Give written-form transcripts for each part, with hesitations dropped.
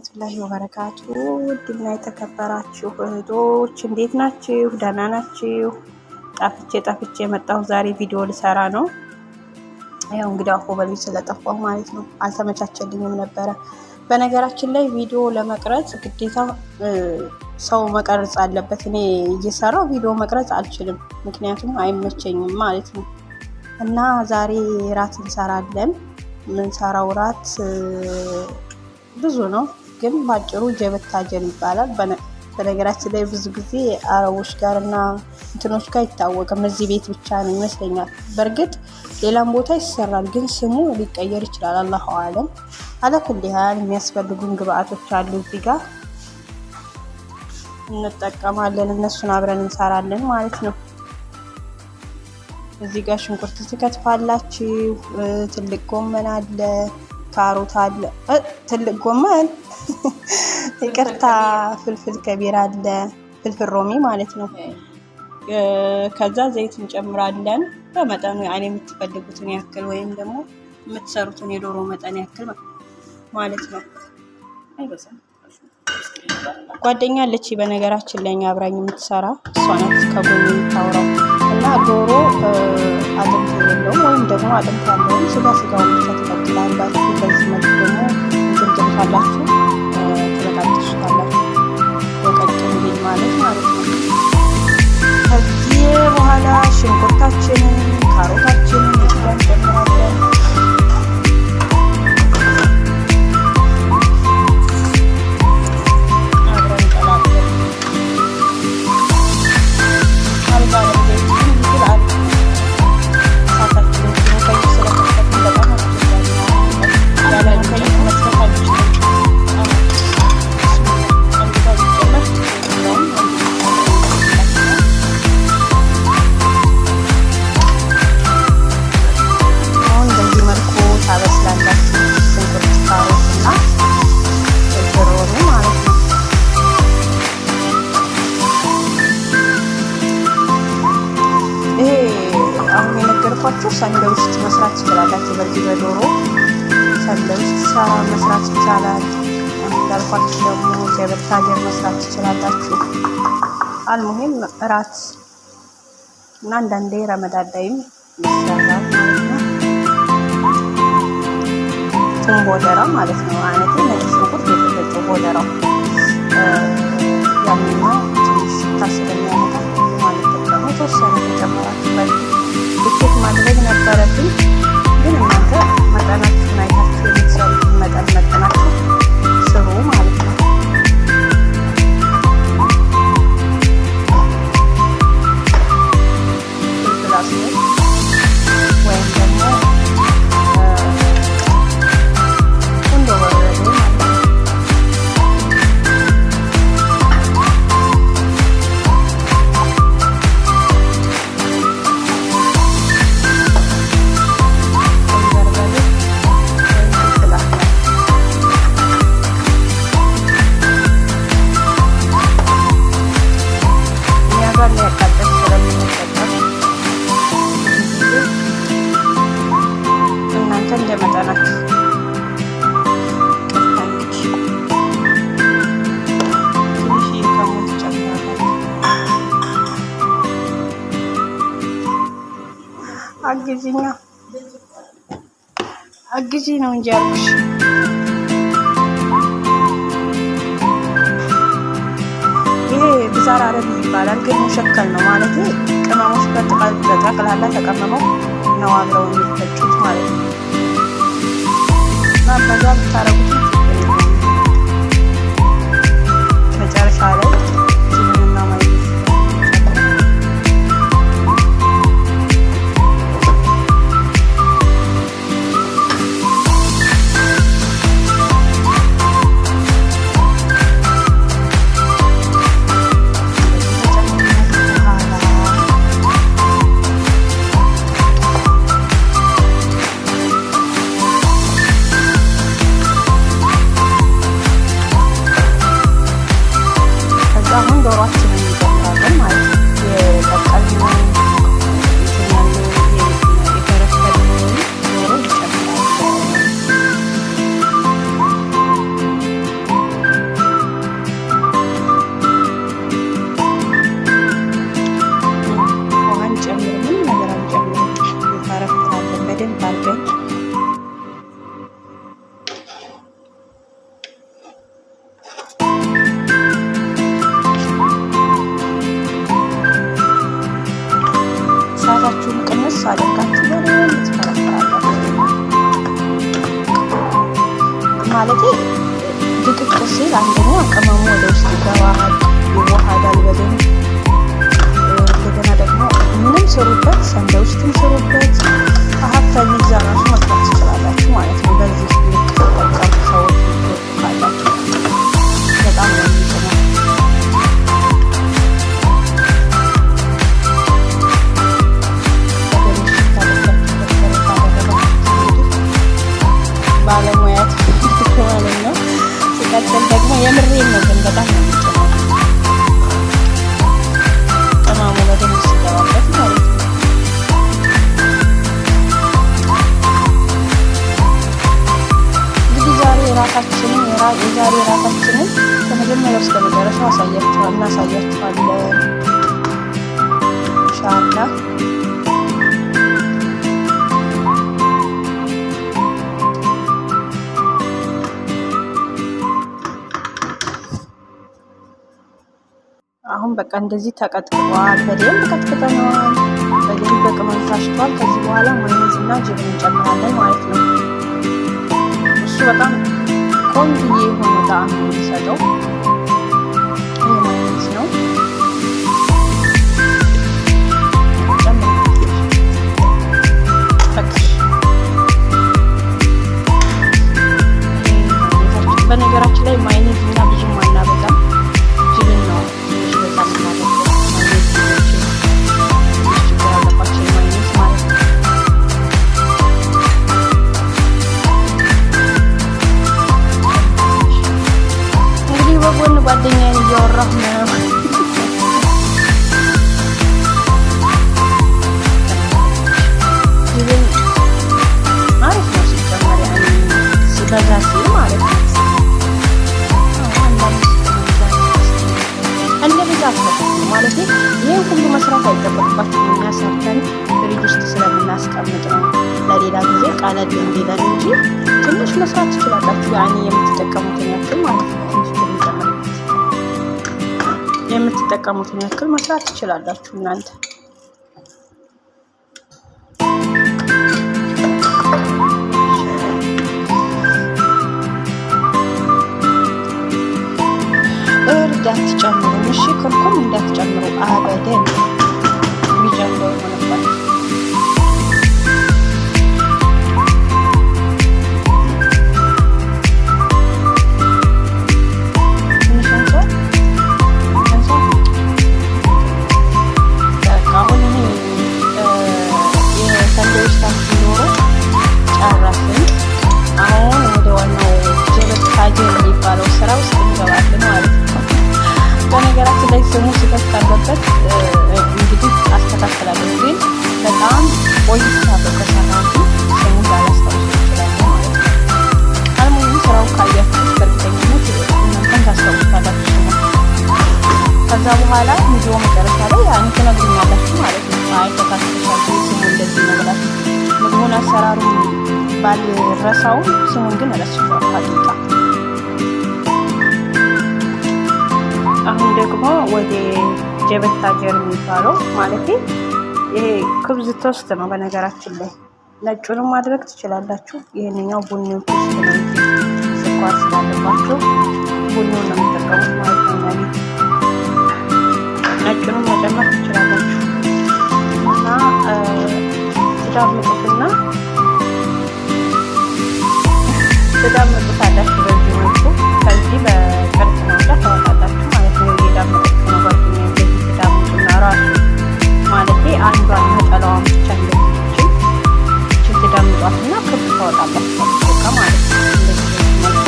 ወራህመቱላሂ ወበረካቱ ውድና የተከበራችሁ እህቶች እንዴት ናችሁ? ደህና ናችሁ? ጠፍቼ የመጣሁ ዛሬ ቪዲዮ ልሰራ ነው። ያው እንግዲህ አፎ በሉኝ ስለጠፋሁ ማለት ነው። አልተመቻቸልኝም ነበረ። በነገራችን ላይ ቪዲዮ ለመቅረጽ ግዴታ ሰው መቅረጽ አለበት። እኔ እየሰራው ቪዲዮ መቅረጽ አልችልም፣ ምክንያቱም አይመቸኝም ማለት ነው። እና ዛሬ ራት እንሰራለን። የምንሰራው ራት ብዙ ነው፣ ግን ባጭሩ ጀበታጀን ይባላል። በነገራችን ላይ ብዙ ጊዜ አረቦች ጋር እና እንትኖች ጋር አይታወቅም፣ እዚህ ቤት ብቻ ነው ይመስለኛል። በእርግጥ ሌላም ቦታ ይሰራል፣ ግን ስሙ ሊቀየር ይችላል። አላሁ አለም። አለኩል ያህል የሚያስፈልጉን ግብአቶች አሉ እዚህ ጋር እንጠቀማለን። እነሱን አብረን እንሰራለን ማለት ነው። እዚህ ጋር ሽንኩርት ትከትፋላችሁ። ትልቅ ጎመን አለ፣ ካሮት አለ። ትልቅ ጎመን ይቅርታ፣ ፍልፍል ከቢራ አለ፣ ፍልፍል ሮሚ ማለት ነው። ከዛ ዘይት እንጨምራለን በመጠኑ ያኔ የምትፈልጉትን ያክል ወይም ደግሞ የምትሰሩትን የዶሮ መጠን ያክል ማለት ነው። አይበዛም። ጓደኛ አለች በነገራችን ላይ አብራኝ የምትሰራ እሷ ናት ከጎን የምታወራው። እና ዶሮ አጥንት የሌለውም ወይም ደግሞ አጥንት ያለውም ስጋውን ብቻ ትቀቅላላችሁ። በዚህ መልኩ ደግሞ ትንትልፋላችሁ፣ ትበጣጥሱታላችሁ በቀጭን ቢል ማለት ነው። ከዚህ በኋላ ሽንኩርታችንን ካሮታችንን እንጨምራለን። ሳንድዊች መስራት ትችላላችሁ። በዚህ በዶሮ ሳንድዊች መስራት ይቻላል። እንዳልኳችሁ ደግሞ ጀበታጀን መስራት ትችላላችሁ። አልሙሂም እራት እና አንዳንዴ ረመዳን ላይም ይሰራል ማለት ነው። ቱም ቦደራ ማለት ነው። አይነት ነጭ ሽንኩርት የተፈጨ ቦደራው ያንና ትንሽ ታስበኛለታ ማለት ነው። ተወሰነ ተጨምራችሁ ዱቄት ማድረግ ነበረብኝ፣ ግን እናንተ መጠናችሁን አይታችሁ የምትሰሩትን መጠን መጠናችሁ ስሩ ማለት ነው። ፍልፍል ወይም ደግሞ ቁንዶ በርበሬ ማለት ነው። እንደመጠናችሁ ትንሽ ከሞት ጨምራለሁ። አግዢ ነው እንጂ አልኩሽ። ይሄ ብዛር አረብ ይባላል፣ ግን ሙሸከል ነው ማለት ቅመሞች በጠቅላላ ተቀመመው ነው አብረው የሚፈጩት ማለት ነው። በዛ ብታረጉት መጨረሻ ላይ ሲሆንና ማለት ሲል አንደኛ ቅመሙ ወደ ውስጥ ይገባል፣ ይዋሃዳል በደንብ። እንደገና ደግሞ ምንም ስሩበት፣ ሰንደውስትን ስሩበት፣ ሀብታ ቢዛ ራሱ መስራት ትችላላችሁ ማለት ነው። በዚህ ልክ ተጠቀሙ ሰዎች ካላችሁ በጣም ነው የሚችለው። ባለሙያት ማለት ነው። ሲቀጥል ደግሞ የምሬን ነው ግን በጣም ነው የሚችለው ቅመሙ በደንብ ሲገባበት ማለት ነው። እንግዲህ ዛሬ ራሳችንን ከመጀመሪያው እስከ መጨረሻው እናሳያችኋለን ኢንሻአላህ። አሁን በቃ እንደዚህ ተቀጥቅጧል። በደንብ ቀጥቅጠነዋል። በደንብ በቅመም ታሽቷል። ከዚህ በኋላ ማዮኔዝ እና ጅብን እንጨምራለን ማለት ነው። እሱ በጣም ቆንጆ የሆነ ጣዕም ነው የሚሰጠው። ይህ ማዮኔዝ ነው። በነገራችን ላይ ማዮኔዝ እና ብዙም አናበዛም። ጅብን ነው ጓደኛዬን እያወራሁ ነው። ጅብን አሪፍ ነው ሲጨመር ሲበዛ ሲል ማለት ነው። እንደ ብዛት ማለት ይህን ሁሉ መስራት አይጠበቅባችሁም። እኛ ሰርተን ፍሪጅ ውስጥ ስለምናስቀምጥ ነው ለሌላ ጊዜ ቀለል እንዲለን እንጂ ትንሽ መስራት ትችላላችሁ። ያኔ የምትጠቀሙትን ያክል ማለት ነው። የምትጠቀሙትን ያክል መስራት ትችላላችሁ እናንተ። እርድ አትጨምሩ እሺ፣ ክርኩም እንዳትጨምሩ አበደን። ቢጨምሩ ሆነባችሁ ስሙ ስህተት ካለበት እንግዲህ አስተካክላለሁ። ግን በጣም ቆይቻለሁ ከሰራሁት ስሙን ላላስታውስ ይችላል ማለት ነው። አልሙኝ ስራው ካያችሁ በእርግጠኝነት እናንተም ታስታውሱታላችሁ ስሙ። ከዛ በኋላ ቪዲዮ መጨረሻ ላይ ያን ትነግሩኛላችሁ ማለት ነው። አይ ተካክተሻል ስሙ እንደዚህ ነው ብላችሁ ምግቡን አሰራሩን ባልረሳውም ስሙን ግን እረስቸዋለሁ ሀቂቃ። አሁን ደግሞ ወደ ጀበታ ጀር የሚባለው ማለት ይሄ ክብዝ ቶስት ነው። በነገራችን ላይ ነጩንም ማድረግ ትችላላችሁ። ይሄንኛው ቡኒው ቶስት ነው። ስኳር ስላለባችሁ ቡኒውን ነው የምትጠቀሙት ማለት ነው። ነጩንም መጨመር ትችላላችሁ እና ትዳምጡትና ትዳምጡታላችሁ በዚህ መልኩ። ከዚህ በቅርጽ ማውጫ ታወጣላችሁ ማለት ነው። እየዳመጡት ነው ጓደኛ እንደዚህ ትዳምጡና ራሱ ማለት አንዷን ነጠላዋን ብቻ እንደዚህ እችን ትዳምጧትና ክብ ታወጣላችሁ በቃ ማለት ነው። እንደዚህ መልኩ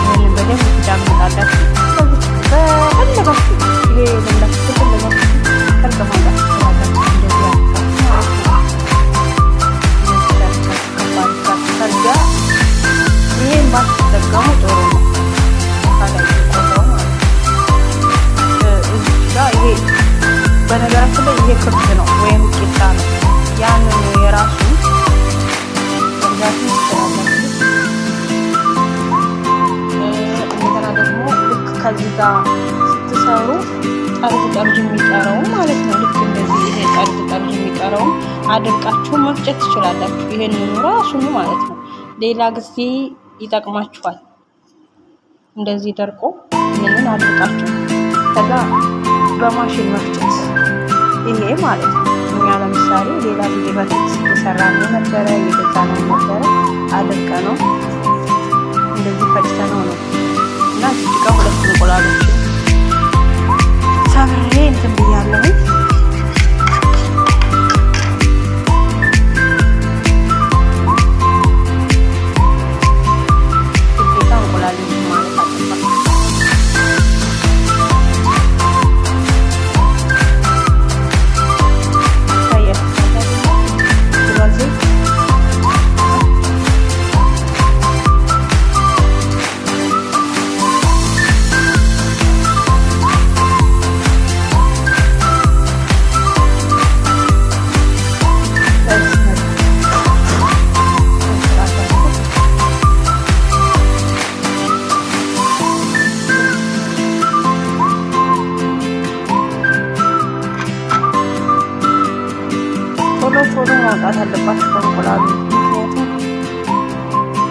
ይህንን በደንብ ትዳምጣላችሁ። በፈለጋችሁ ይሄ ለላችሁ በፈለጋችሁ ቅርጽ ማውጣት ትችላላችሁ። እንደዚህ ያልካችሁ ከዚያ ይሄን ባትጠቀሙ ጥሩ ነው። ካላይ ቆዳው ማለት እዚህ ጋር ይሄ በነገራችን ላይ ይሄ ክብዝ ነው ወይም ቂጣ ነው። ያንን የራሱ ወንጃችሁ ትችላላችሁ። እንደገና ደግሞ ልክ ከዚህ ጋር ስትሰሩ ጠርዝ የሚቀረው ማለት ነው። ልክ እንደዚህ ይሄ ጠርዝ የሚቀረው አድርቃችሁ መፍጨት ትችላላችሁ። ይሄንን ራሱን ማለት ነው። ሌላ ጊዜ ይጠቅማችኋል። እንደዚህ ደርቆ ይህንን አድርቃችሁ ከዛ በማሽን መፍጨት። ይሄ ማለት ነው እኛ ለምሳሌ ሌላ ጊዜ በፊት የሰራነው ነበረ የገዛነው ነበረ አድርቀ ነው እንደዚህ ፈጭተነው ነው እና እዚህ ጋር 2 እንቁላሎችን ሰብሬ እንትን ብያለሁ። ቶሎ ማውጣት አለባችሁ ከእንቁላሉ፣ ምክንያቱም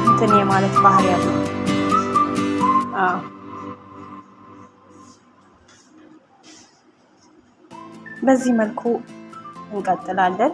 እንትን የማለት ባህሪ ያለው። በዚህ መልኩ እንቀጥላለን።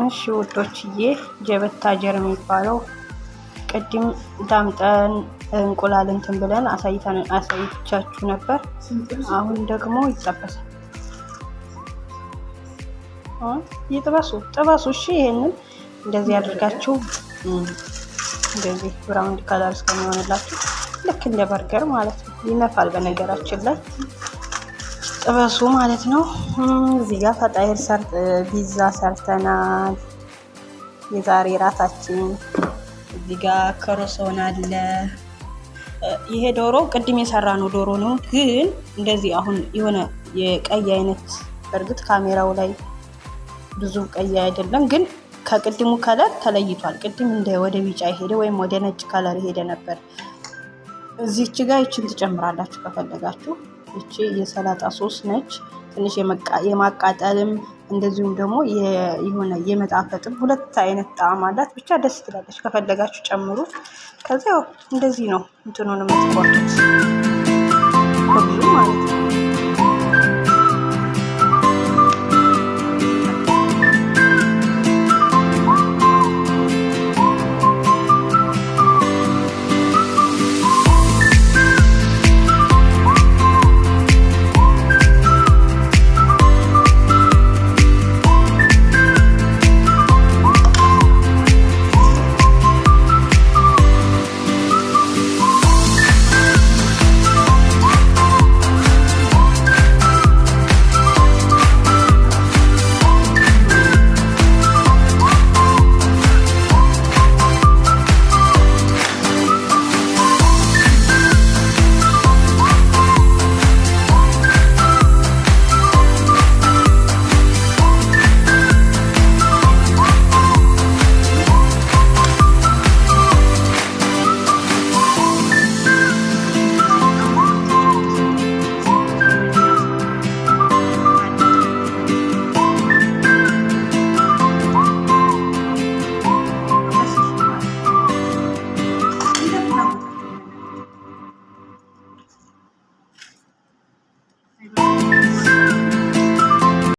እሺ ውዶችዬ ጀበታ ጀር የሚባለው ቅድም ዳምጠን እንቁላል እንትን ብለን አሳይቻችሁ ነበር። አሁን ደግሞ ይጠበሳል። ጥበሱ። እሺ ይሄንን እንደዚህ አድርጋችሁ እንደዚህ ብራውን ከለር እስከሚሆንላችሁ ልክ እንደ በርገር ማለት ነው። ይነፋል በነገራችን ላይ ጥበሱ ማለት ነው። እዚህ ጋር ፈጣይር ፒዛ ሰርተናል። የዛሬ ራታችን እዚህ ጋር ከሮሶን አለ። ይሄ ዶሮ ቅድም የሰራ ነው ዶሮ ነው፣ ግን እንደዚህ አሁን የሆነ የቀይ አይነት በእርግጥ ካሜራው ላይ ብዙ ቀይ አይደለም፣ ግን ከቅድሙ ከለር ተለይቷል። ቅድም እንደ ወደ ቢጫ ሄደ ወይም ወደ ነጭ ከለር ሄደ ነበር። እዚች ጋር ይችን ትጨምራላችሁ ከፈለጋችሁ። ይቺ የሰላጣ ሶስ ነች። ትንሽ የማቃጠልም እንደዚሁም ደግሞ የሆነ የመጣፈጥም 2 አይነት ጣዕም አላት። ብቻ ደስ ትላለች። ከፈለጋችሁ ጨምሩ። ከዛ እንደዚህ ነው እንትኑን የምትቆርጡት ሁሉ ማለት ነው።